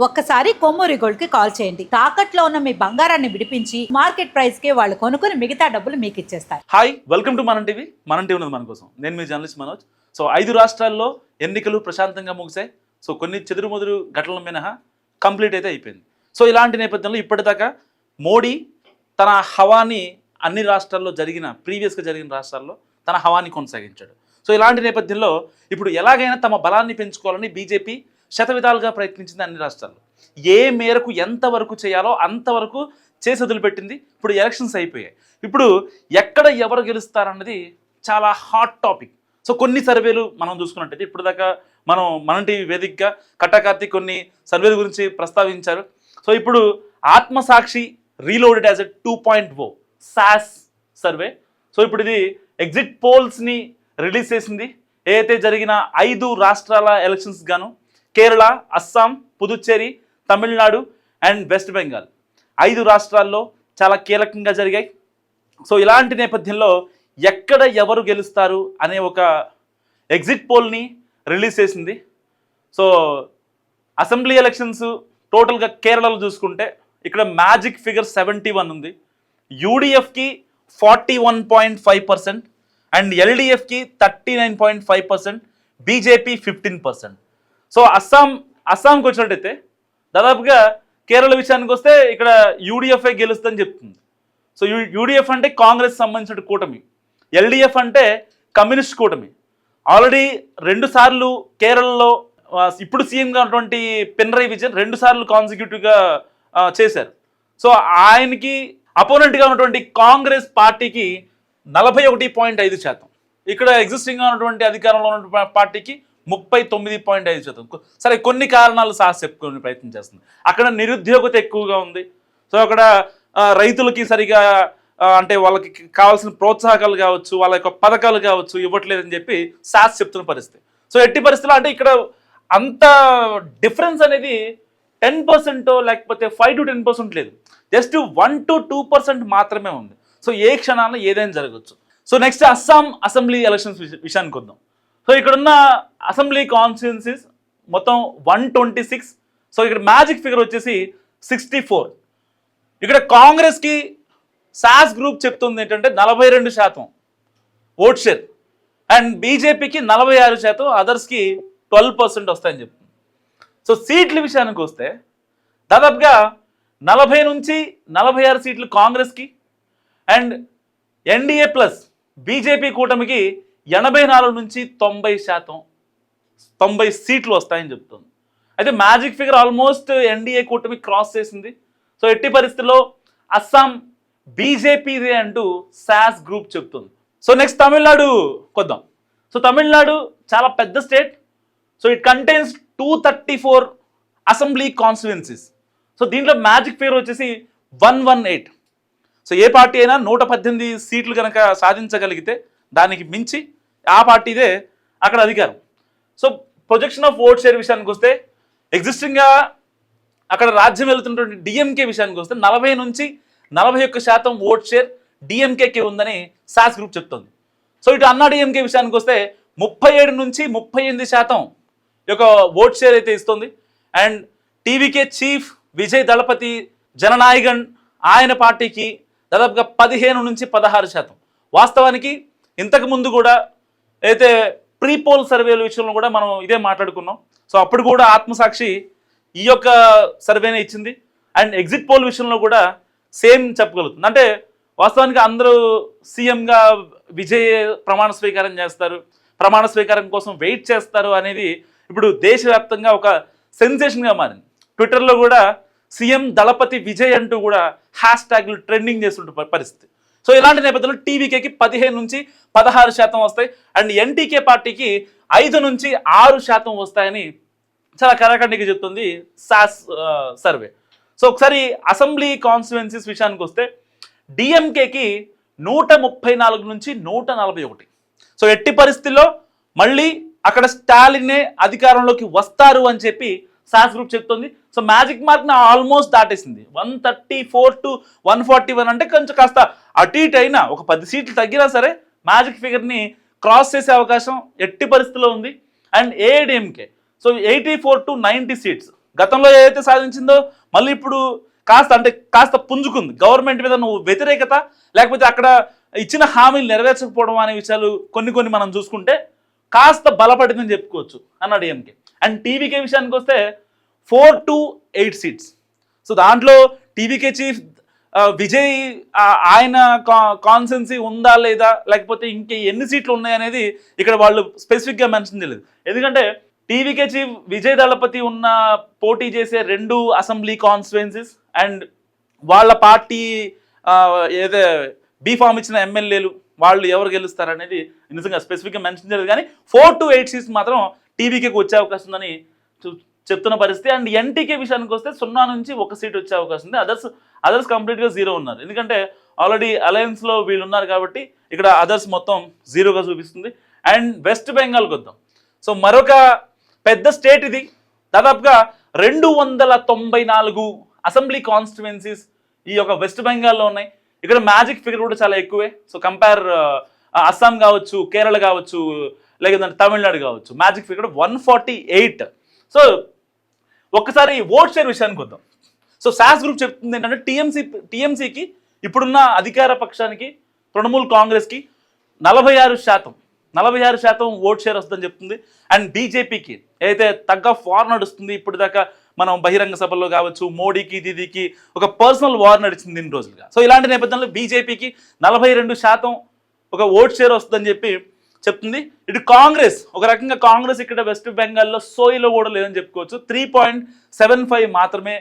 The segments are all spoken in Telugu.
ఒక్కసారి కొమ్మూరి గోల్డ్ కి కాల్ చేయండి. తాకట్లో ఉన్న మీ బంగారాన్ని విడిపించి మార్కెట్ ప్రైస్ కి వాళ్ళు కొనుక్కుని మిగతా డబ్బులు మీకు ఇచ్చేస్తారు. హాయ్, వెల్కమ్ టు మనం టీవీ. మనం టీవీ ఉన్నది మన కోసం. నేను మీ జర్నలిస్ట్ మనోజ్. సో 5 రాష్ట్రాల్లో ఎన్నికలు ప్రశాంతంగా ముగిసాయి. సో కొన్ని చెదురుమదురు ఘటనల మినహా కంప్లీట్ అయితే అయిపోయింది. సో ఇలాంటి నేపథ్యంలో ఇప్పటిదాకా మోడీ తన హవాని అన్ని రాష్ట్రాల్లో ప్రీవియస్గా జరిగిన రాష్ట్రాల్లో తన హవాని కొనసాగించాడు. సో ఇలాంటి నేపథ్యంలో ఇప్పుడు ఎలాగైనా తమ బలాన్ని పెంచుకోవాలని బీజేపీ శతవిధాలుగా ప్రయత్నించింది అన్ని రాష్ట్రాల్లో. ఏ మేరకు ఎంతవరకు చేయాలో అంతవరకు చేసి వదిలిపెట్టింది. ఇప్పుడు ఎలక్షన్స్ అయిపోయాయి. ఇప్పుడు ఎక్కడ ఎవరు గెలుస్తారన్నది చాలా హాట్ టాపిక్. సో కొన్ని సర్వేలు మనం చూసుకున్నట్టయితే ఇప్పుడు దాకా మనం టీవీ వేదికగా కట్టాకార్తీక్ కొన్ని సర్వేల గురించి ప్రస్తావించారు. సో ఇప్పుడు Aatmasakshi reloaded as a 2.0 SAS survey. So ఇప్పుడు ఇది ఎగ్జిట్ పోల్స్ని రిలీజ్ చేసింది. ఏదైతే జరిగిన 5 రాష్ట్రాల ఎలక్షన్స్ గాను కేరళ, అస్సాం, పుదుచ్చేరి, తమిళనాడు అండ్ వెస్ట్ బెంగాల్ 5 రాష్ట్రాల్లో చాలా కీలకంగా జరిగాయి. సో ఇలాంటి నేపథ్యంలో ఎక్కడ ఎవరు గెలుస్తారు అనే ఒక ఎగ్జిట్ పోల్ని రిలీజ్ చేసింది. సో అసెంబ్లీ ఎలక్షన్స్ టోటల్గా కేరళలో చూసుకుంటే ఇక్కడ మ్యాజిక్ ఫిగర్ 71 ఉంది. యూడిఎఫ్కి 41.5% అండ్ ఎల్డిఎఫ్కి 39.5%, బీజేపీ 15%. సో అస్సాంకి వచ్చినట్టయితే దాదాపుగా కేరళ విషయానికి వస్తే ఇక్కడ యూడిఎఫ్ఐ గెలుస్తుందని చెప్తుంది. సో యూడిఎఫ్ అంటే కాంగ్రెస్ సంబంధించిన కూటమి, ఎల్డిఎఫ్ అంటే కమ్యూనిస్ట్ కూటమి. ఆల్రెడీ 2 సార్లు కేరళలో ఇప్పుడు సీఎంగా ఉన్నటువంటి పినరయ్ విజయన్ 2 సార్లు కాన్సిక్యూటివ్గా చేశారు. సో ఆయనకి అపోనెంట్గా ఉన్నటువంటి కాంగ్రెస్ పార్టీకి 41.5%, ఇక్కడ ఎగ్జిస్టింగ్గా ఉన్నటువంటి అధికారంలో ఉన్న పార్టీకి 39.5%. సరే, కొన్ని కారణాలు చెప్పుకునే ప్రయత్నం చేస్తుంది. అక్కడ నిరుద్యోగత ఎక్కువగా ఉంది. సో అక్కడ రైతులకి సరిగా అంటే వాళ్ళకి కావాల్సిన ప్రోత్సాహకాలు కావచ్చు, వాళ్ళ యొక్క పథకాలు కావచ్చు ఇవ్వట్లేదని చెప్పి చెప్తున్న పరిస్థితి. సో ఎట్టి పరిస్థితుల్లో అంటే ఇక్కడ అంత డిఫరెన్స్ అనేది 10% లేకపోతే 5 to 10% లేదు, జస్ట్ 1 to 2% మాత్రమే ఉంది. సో ఏ క్షణాల్లో ఏదైనా జరగచ్చు. So next Assam assembly elections విషయానికి వద్దాం. సో ఇక్కడున్న అసెంబ్లీ కాన్స్టిట్యున్సీస్ మొత్తం 126. సో ఇక్కడ మ్యాజిక్ ఫిగర్ వచ్చేసి 64. ఇక్కడ కాంగ్రెస్కి సాస్ గ్రూప్ చెప్తుంది ఏంటంటే 42% ఓట్ షేర్ అండ్ బీజేపీకి 46%, అదర్స్కి 12% వస్తాయని చెప్తుంది. సో సీట్ల విషయానికి వస్తే దాదాపుగా 40 నుంచి 46 సీట్లు కాంగ్రెస్కి అండ్ ఎన్డీఏ ప్లస్ బీజేపీ కూటమికి 84 నుంచి 90 సీట్లు వస్తాయని చెప్తుంది. అయితే మ్యాజిక్ ఫిగర్ ఆల్మోస్ట్ ఎన్డీఏ కూటమి క్రాస్ చేసింది. సో ఎట్టి పరిస్థితుల్లో అస్సాం బీజేపీదే అంటూ సాస్ గ్రూప్ చెప్తుంది. సో నెక్స్ట్ తమిళనాడు కొద్దాం. సో తమిళనాడు చాలా పెద్ద state. So it contains 234 assembly constituencies. So దీంట్లో మ్యాజిక్ ఫిగర్ వచ్చేసి 118. సో ఏ పార్టీ అయినా 118 సీట్లు కనుక సాధించగలిగితే దానికి మించి ఆ పార్టీదే అక్కడ అధికారం. So projection of vote share విషయానికి వస్తే ఎగ్జిస్టింగ్గా అక్కడ రాజ్యం వెళుతున్నటువంటి డిఎంకే విషయానికి వస్తే 40 నుంచి 41% ఓట్ షేర్ డిఎంకేకి ఉందని సాస్ గ్రూప్ చెప్తుంది. సో ఇటు అన్నా డిఎంకే విషయానికి వస్తే 37 నుంచి 38% యొక్క ఓట్ షేర్ అయితే ఇస్తుంది. అండ్ టీవీకే చీఫ్ విజయ్ దళపతి జననాయగన్ ఆయన పార్టీకి దాదాపుగా 15 నుంచి 16%. వాస్తవానికి ఇంతకుముందు కూడా అయితే ప్రీ పోల్ సర్వేల విషయంలో కూడా మనం ఇదే మాట్లాడుకున్నాం. సో అప్పుడు కూడా ఆత్మసాక్షి ఈ యొక్క సర్వేనే ఇచ్చింది. అండ్ ఎగ్జిట్ పోల్ విషయంలో కూడా సేమ్ చెప్పగలుగుతుంది. అంటే వాస్తవానికి అందరూ సీఎంగా విజయ్ ప్రమాణ స్వీకారం చేస్తారు, ప్రమాణ స్వీకారం కోసం వెయిట్ చేస్తారు అనేది ఇప్పుడు దేశవ్యాప్తంగా ఒక సెన్సేషన్గా మారింది. ట్విట్టర్లో కూడా సీఎం దళపతి విజయ్ అంటూ కూడా హ్యాష్ట్యాగ్లు ట్రెండింగ్ చేస్తుంటే పరిస్థితి. సో ఇలాంటి నేపథ్యంలో టీవీకేకి 15 నుంచి 16% వస్తాయి అండ్ ఎన్టీకే పార్టీకి 5 నుంచి 6% వస్తాయని చాలా కరాఖండిగా చెప్తుంది సాస్ సర్వే. సో ఒకసారి అసెంబ్లీ కాన్స్టిట్యుయెన్సీస్ విషయానికి వస్తే డిఎంకేకి 134 నుంచి 141. సో ఎట్టి పరిస్థితుల్లో మళ్ళీ అక్కడ స్టాలినే అధికారంలోకి వస్తారు అని చెప్పి సాస్ గ్రూప్ చెప్తుంది. సో మ్యాజిక్ మార్క్ని ఆల్మోస్ట్ దాటేసింది. 134 to 141 అంటే కొంచెం కాస్త అటు ఇటు అయినా ఒక 10 సీట్లు తగ్గినా సరే మ్యాజిక్ ఫిగర్ని క్రాస్ చేసే అవకాశం ఎట్టి పరిస్థితిలో ఉంది. And AIADMK so 84 to 90 seats గతంలో ఏదైతే సాధించిందో మళ్ళీ ఇప్పుడు కాస్త పుంజుకుంది. గవర్నమెంట్ మీద నువ్వు వ్యతిరేకత లేకపోతే అక్కడ ఇచ్చిన హామీలు నెరవేర్చకపోవడం అనే విషయాలు కొన్ని మనం చూసుకుంటే కాస్త బలపడిందని చెప్పుకోవచ్చు అన్నాడు డిఎంకే. అండ్ టీవీకే విషయానికి వస్తే 4 to 8 సీట్స్. సో దాంట్లో టీవీకే చీఫ్ విజయ్ ఆయన కాన్సెన్సీ ఉందా లేదా లేకపోతే ఇంకే ఎన్ని సీట్లు ఉన్నాయనేది ఇక్కడ వాళ్ళు స్పెసిఫిక్గా మెన్షన్ చేయలేదు. ఎందుకంటే టీవీకే చీఫ్ విజయ్ దళపతి ఉన్న పోటీ చేసే 2 అసెంబ్లీ కాన్స్టిట్యుయెన్సీస్ అండ్ వాళ్ళ పార్టీ ఏదో బీఫామ్ ఇచ్చిన ఎమ్మెల్యేలు వాళ్ళు ఎవరు గెలుస్తారనేది నిజంగా స్పెసిఫిక్గా మెన్షన్ చేయలేదు. కానీ 4 to 8 సీట్స్ మాత్రం టీవీకేకి వచ్చే అవకాశం ఉందని చెప్తున్న పరిస్థితి. అండ్ ఎన్టీకే విషయానికి వస్తే 0 నుంచి 1 సీట్ వచ్చే అవకాశం ఉంది. అదర్స్ కంప్లీట్గా 0 ఉన్నారు. ఎందుకంటే ఆల్రెడీ అలయన్స్లో వీళ్ళు ఉన్నారు కాబట్టి ఇక్కడ అదర్స్ మొత్తం 0గా చూపిస్తుంది. అండ్ వెస్ట్ బెంగాల్కి వద్దాం. సో మరొక పెద్ద స్టేట్ ఇది. దాదాపుగా 294 అసెంబ్లీ కాన్స్టిట్యుయెన్సీస్ ఈ యొక్క వెస్ట్ బెంగాల్లో ఉన్నాయి. ఇక్కడ మ్యాజిక్ ఫిగర్ కూడా చాలా ఎక్కువే. సో కంపేర్ అస్సాం కావచ్చు, కేరళ కావచ్చు, లేకపోతే తమిళనాడు కావచ్చు, మ్యాజిక్ ఫిగర్ 148. సో ఒక్కసారి ఓట్ షేర్ విషయానికి వద్దాం. సో సాస్ గ్రూప్ చెప్తుంది ఏంటంటే టీఎంసీకి ఇప్పుడున్న అధికార పక్షానికి తృణమూల్ కాంగ్రెస్కి 46% ఓట్ షేర్ వస్తుందని చెప్తుంది. అండ్ బీజేపీకి ఏదైతే తగ్గ వార్ నడుస్తుంది, ఇప్పటిదాకా మనం బహిరంగ సభల్లో కావచ్చు మోడీకి దీదీకి ఒక పర్సనల్ వార్ నడిచింది ఇన్ని రోజులుగా. సో ఇలాంటి నేపథ్యంలో బీజేపీకి 42% ఒక ఓట్ షేర్ వస్తుందని చెప్తుంది. ఇటు కాంగ్రెస్ ఒక రకంగా కాంగ్రెస్ ఇక్కడ వెస్ట్ బెంగాల్లో సోయిలో కూడా లేదని చెప్పుకోవచ్చు. 3.75 మాత్రమే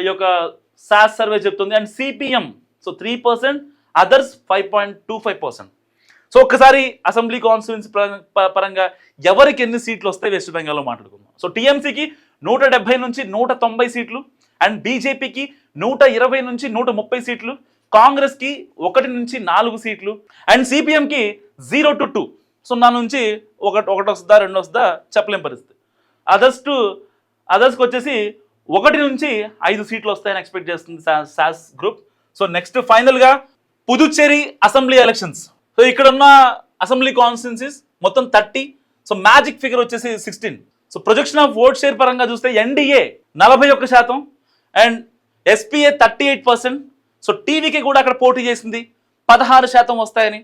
ఈ యొక్క సాస్ సర్వే చెప్తుంది. And CPM so 3%, others 5.25%. So ఒక్కసారి అసెంబ్లీ కాన్స్టిట్యుయెన్సీ పరంగా ఎవరికి ఎన్ని సీట్లు వస్తాయి వెస్ట్ బెంగాల్లో మాట్లాడుకుందాం. సో టీఎంసీకి 170 నుంచి 190 సీట్లు, అండ్ బీజేపీకి 120 నుంచి 130 సీట్లు, కాంగ్రెస్కి 1 నుంచి 4 సీట్లు, అండ్ సిపిఎంకి 0 to 2, 0 నుంచి 1 వస్తుందా 2 వస్తుందా చెప్పలేం పరిస్థితి. అదర్స్కి వచ్చేసి 1 నుంచి 5 సీట్లు వస్తాయని ఎక్స్పెక్ట్ చేస్తుంది సాస్ గ్రూప్. సో నెక్స్ట్ ఫైనల్గా పుదుచ్చేరి అసెంబ్లీ ఎలక్షన్స్. సో ఇక్కడ ఉన్న అసెంబ్లీ కాన్స్టిట్యుయెన్సీస్ మొత్తం 30. సో మ్యాజిక్ ఫిగర్ వచ్చేసి 16. So projection of vote share పరంగా చూస్తే ఎన్డీఏ 41% అండ్ ఎస్పీఏ 38%. సో టీవీకి కూడా అక్కడ పోటీ చేసింది 16% వస్తాయని.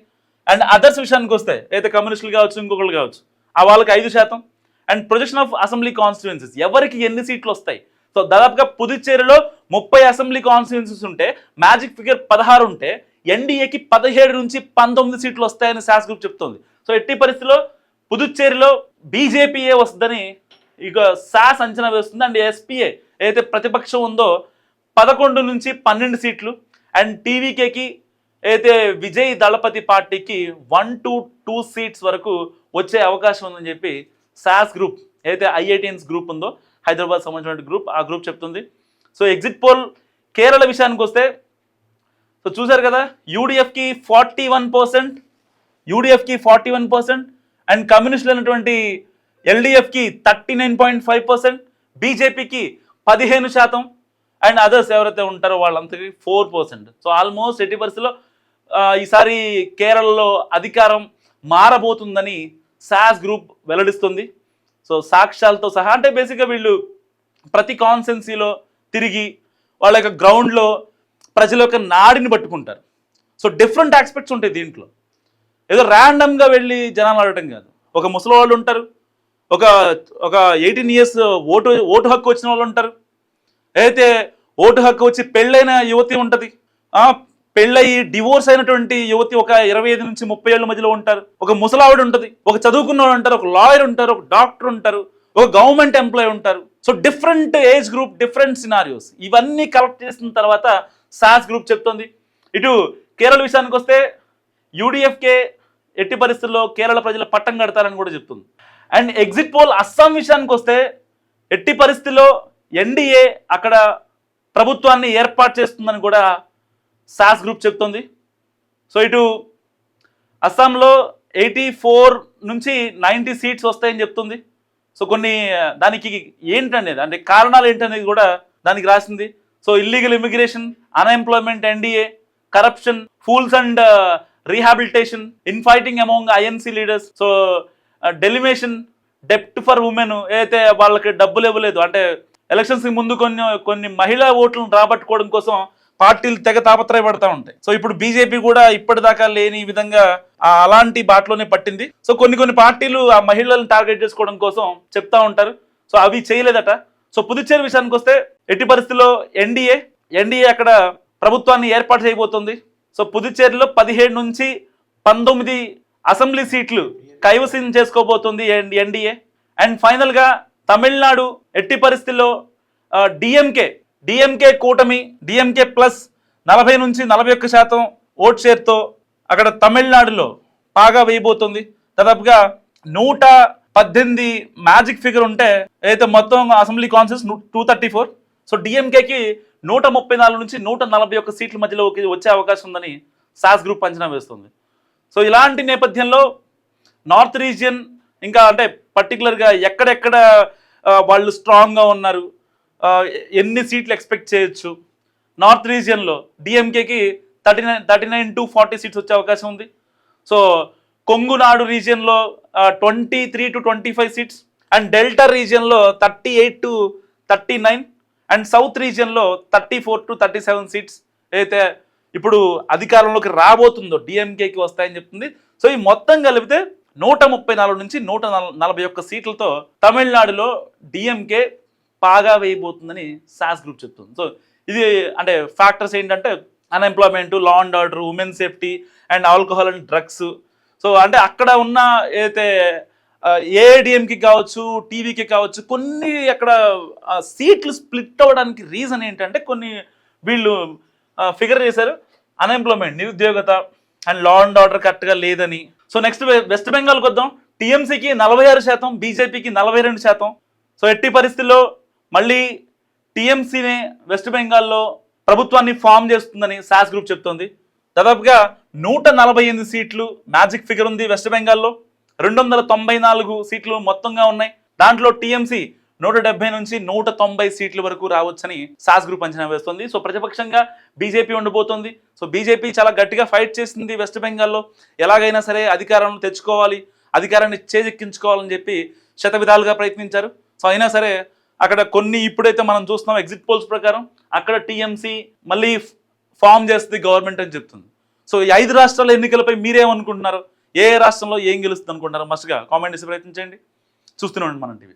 అండ్ అదర్స్ విషయానికి వస్తే అయితే కమ్యూనిస్టులు కావచ్చు ఇంకొకళ్ళు కావచ్చు ఆ వాళ్ళకి 5%. And projection of assembly constituencies ఎవరికి ఎన్ని సీట్లు వస్తాయి. సో దాదాపుగా పుదుచ్చేరిలో 30 అసెంబ్లీ కాన్స్టిట్యుయెన్సీస్ ఉంటే మ్యాజిక్ ఫిగర్ 16 ఉంటే ఎన్డీఏకి 17 నుంచి 19 సీట్లు వస్తాయని సాస్ గ్రూప్ చెప్తోంది. సో ఎట్టి పరిస్థితిలో పుదుచ్చేరిలో బీజేపీఏ వస్తుందని ఇక సాస్ అంచనా వేస్తుంది. అండ్ ఎస్పీఏ ఏదైతే ప్రతిపక్షం ఉందో 11 నుంచి 12 సీట్లు, అండ్ టీవీకేకి అయితే విజయ్ దళపతి పార్టీకి 1 to 2 సీట్స్ వరకు వచ్చే అవకాశం ఉందని చెప్పి సాస్ గ్రూప్ ఏదైతే ఐఐటిఎన్స్ గ్రూప్ ఉందో హైదరాబాద్ సంబంధించిన గ్రూప్ ఆ గ్రూప్ చెప్తుంది. సో ఎగ్జిట్ పోల్ కేరళ విషయానికి వస్తే సో చూసారు కదా యూడిఎఫ్కి 41%, అండ్ కమ్యూనిస్టులు అయినటువంటి ఎల్డిఎఫ్కి 39.5%, బీజేపీకి 15%, అండ్ అదర్స్ ఎవరైతే ఉంటారో వాళ్ళంతకి 4%. సో ఆల్మోస్ట్ ఎట్టి పరిస్థితిలో ఈసారి కేరళలో అధికారం మారబోతుందని సాస్ గ్రూప్ వెల్లడిస్తుంది. సో సాక్ష్యాలతో సహా అంటే బేసిక్గా వీళ్ళు ప్రతి కాన్స్టెన్సీలో తిరిగి వాళ్ళ యొక్క గ్రౌండ్లో ప్రజల యొక్క నాడిని పట్టుకుంటారు. సో డిఫరెంట్ ఆస్పెక్ట్స్ ఉంటాయి దీంట్లో. ఏదో ర్యాండమ్గా వెళ్ళి జనాలు అడగటం కాదు. ఒక ముసలి వాళ్ళు ఉంటారు, ఒక 18 years ఓటు హక్కు వచ్చిన వాళ్ళు ఉంటారు, అయితే ఓటు హక్కు వచ్చి పెళ్ళైన యువతి ఉంటుంది, పెళ్ళయి డివోర్స్ అయినటువంటి యువతి ఒక 25 నుంచి 30 ఏళ్ళ మధ్యలో ఉంటారు, ఒక ముసలావిడ ఉంటుంది, ఒక చదువుకున్నవాడు ఉంటారు, ఒక లాయర్ ఉంటారు, ఒక డాక్టర్ ఉంటారు, ఒక గవర్నమెంట్ ఎంప్లాయీ ఉంటారు. So different age group, different scenarios ఇవన్నీ కలెక్ట్ చేసిన తర్వాత సాస్ గ్రూప్ చెప్తోంది. ఇటు కేరళ విషయానికి వస్తే యూడిఎఫ్కే ఎట్టి పరిస్థితుల్లో కేరళ ప్రజలు పట్టం కడతారని కూడా చెప్తుంది. అండ్ ఎగ్జిట్ పోల్ అస్సాం విషయానికి వస్తే ఎట్టి పరిస్థితుల్లో ఎన్డీఏ అక్కడ ప్రభుత్వాన్ని ఏర్పాటు చేస్తుందని కూడా సాస్ గ్రూప్ చెప్తుంది. సో ఇటు అస్సాంలో 84 నుంచి 90 సీట్స్ వస్తాయని చెప్తుంది. సో కొన్ని దానికి ఏంటనేది అంటే కారణాలు ఏంటనేది కూడా దానికి రాసింది. So illegal immigration, unemployment, NDA, corruption, floods and rehabilitation, infighting among INC leaders, so delimitation, డెప్ట్ ఫర్ ఉమెన్ ఏదైతే వాళ్ళకి డబ్బులు ఇవ్వలేదు అంటే ఎలక్షన్స్ ముందు కొన్ని మహిళా ఓట్లను రాబట్టుకోవడం కోసం పార్టీలు తెగ తాపత్రయపడతా ఉంటాయి. సో ఇప్పుడు బీజేపీ కూడా ఇప్పటిదాకా లేని విధంగా అలాంటి బాటలోనే పట్టింది. సో కొన్ని పార్టీలు ఆ మహిళలను టార్గెట్ చేసుకోవడం కోసం చెప్తా ఉంటారు. సో అవి చేయలేదట. సో పుదుచ్చేరి విషయానికి వస్తే ఎట్టి పరిస్థితుల్లో ఎన్డీఏ అక్కడ ప్రభుత్వాన్ని ఏర్పాటు చేయబోతుంది. సో పుదుచ్చేరిలో 17 నుంచి 19 అసెంబ్లీ సీట్లు కైవసం చేసుకోబోతుంది ఎన్డీఏ. అండ్ ఫైనల్గా తమిళనాడు ఎట్టి పరిస్థితుల్లో డిఎంకే కూటమి, డిఎంకే ప్లస్ 40 నుంచి 41% ఓట్ షేర్తో అక్కడ తమిళనాడులో బాగా వేయబోతుంది. దాదాపుగా 118 మ్యాజిక్ ఫిగర్ ఉంటే అయితే మొత్తం అసెంబ్లీ కాన్సెస్ 234. సో డిఎంకేకి 134 నుంచి 141 సీట్ల మధ్యలో వచ్చే అవకాశం ఉందని సాస్ గ్రూప్ అంచనా వేస్తుంది. సో ఇలాంటి నేపథ్యంలో నార్త్ రీజియన్ ఇంకా అంటే పర్టికులర్గా ఎక్కడెక్కడ వాళ్ళు స్ట్రాంగ్గా ఉన్నారు, ఎన్ని సీట్లు ఎక్స్పెక్ట్ చేయొచ్చు. నార్త్ రీజియన్లో డిఎంకేకి 39 to 40 సీట్స్ వచ్చే అవకాశం ఉంది. సో కొంగునాడు రీజియన్లో 23 to 25 సీట్స్, అండ్ డెల్టా రీజియన్లో 38 to 39, అండ్ సౌత్ రీజియన్లో 34 to 37 సీట్స్ అయితే ఇప్పుడు అధికారంలోకి రాబోతుందో డిఎంకేకి వస్తాయని చెప్తుంది. సో ఈ మొత్తం కలిపితే 134 నుంచి 141 సీట్లతో తమిళనాడులో డిఎంకే బాగా వేయబోతుందని సాస్ గ్రూప్ చెప్తుంది. సో ఇది అంటే ఫ్యాక్టర్స్ ఏంటంటే unemployment, law and order, women safety and alcohol and drugs. So అంటే అక్కడ ఉన్న ఏదైతే ఏఐడిఎంకి కావచ్చు, టీవీకి కావచ్చు, కొన్ని అక్కడ సీట్లు స్ప్లిట్ అవ్వడానికి రీజన్ ఏంటంటే కొన్ని వీళ్ళు ఫిగర్ చేశారు, అన్ఎంప్లాయ్మెంట్, నిరుద్యోగత అండ్ లా అండ్ ఆర్డర్ కరెక్ట్గా లేదని. సో నెక్స్ట్ వెస్ట్ బెంగాల్కి వద్దాం. టీఎంసీకి 46%, బీజేపీకి 42%. సో ఎట్టి పరిస్థితుల్లో మళ్ళీ టీఎంసీనే వెస్ట్ బెంగాల్లో ప్రభుత్వాన్ని ఫామ్ చేస్తుందని సాస్ గ్రూప్ చెప్తోంది. దాదాపుగా 148 సీట్లు మ్యాజిక్ ఫిగర్ ఉంది వెస్ట్ బెంగాల్లో. 294 సీట్లు మొత్తంగా ఉన్నాయి. దాంట్లో టీఎంసీ 170 నుంచి 190 సీట్ల వరకు రావచ్చని సాస్ గ్రూప్ అంచనా వేస్తుంది. సో ప్రతిపక్షంగా బీజేపీ ఉండబోతోంది. సో బీజేపీ చాలా గట్టిగా ఫైట్ చేసింది వెస్ట్ బెంగాల్లో. ఎలాగైనా సరే అధికారాన్ని తెచ్చుకోవాలి, అధికారాన్ని చేజెక్కించుకోవాలని చెప్పి శతవిధాలుగా ప్రయత్నించారు. సో అయినా సరే అక్కడ కొన్ని ఇప్పుడైతే మనం చూస్తున్నాం ఎగ్జిట్ పోల్స్ ప్రకారం అక్కడ టీఎంసీ మళ్ళీ ఫామ్ చేస్తుంది గవర్నమెంట్ అని చెప్తుంది. సో ఈ 5 రాష్ట్రాల ఎన్నికలపై మీరేమనుకుంటున్నారు? ఏ రాష్ట్రంలో ఏం గెలుస్తుంది అనుకుంటున్నారు? మస్ట్గా కామెంట్ చేసి ప్రయత్నించండి. చూస్తూనే ఉండండి మన టీవీ.